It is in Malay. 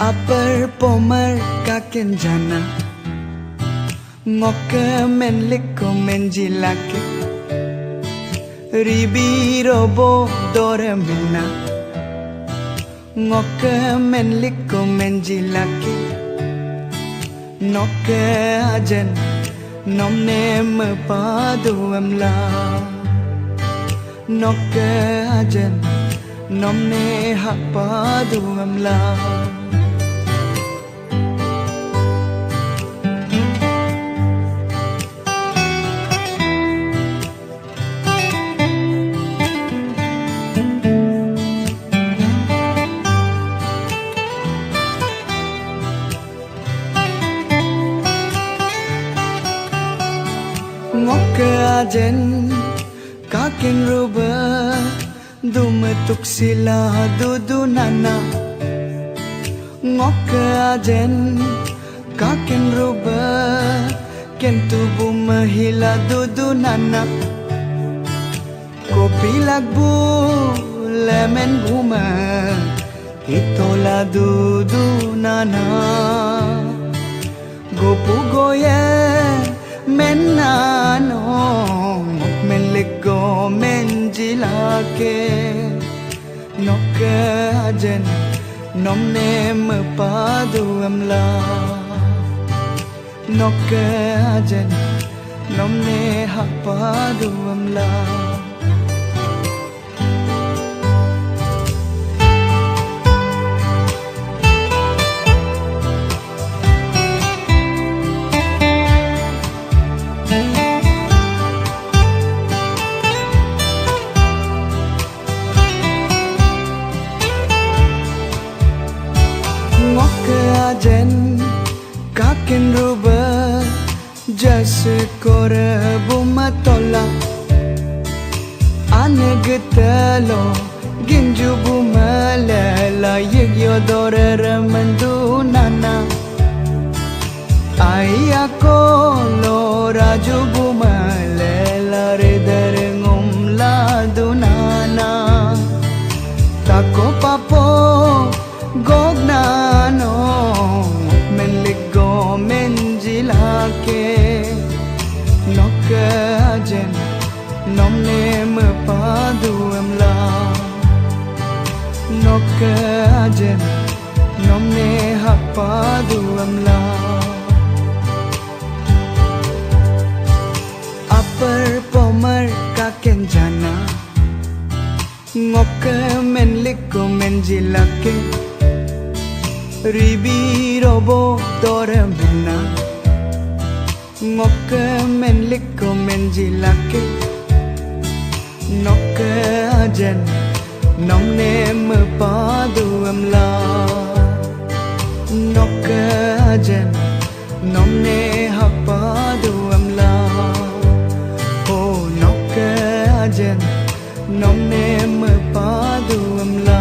Upper pomer kaken jana ngoke men liko men jilake ribi robo dore minna ngoke men liko men jilake noke ajen nomne me padu amla noke ajen nomne hak padu amla ngoke ajen kaken ruba dumetuk sila dudu nana ngoke ajen kaken ruba ken tubuh mahila dudu nana kopi lagbu lemen buma itola dudu nana gopu goye menano men lego men jilake noke ajen nomne me padu amla noke ajen nomne hak padu amla ngoke ajen kaken ruba jase kore buma tola ane getelo ginju buma lela yegyo dore remendu nana ayako lo raju buma lela redere ngumla dunana tako papo gognano men ligo men jilake noke ajen nomne me padu amla noke ajen nomne hak padu amla upper pomer kaken jana ngoke men liko men jilake ribi robo dore minna ngoke men liko men jilake noke ajen nomne me padu amla noke ajen nomne hak padu amla oh noke ajen nomne me padu amla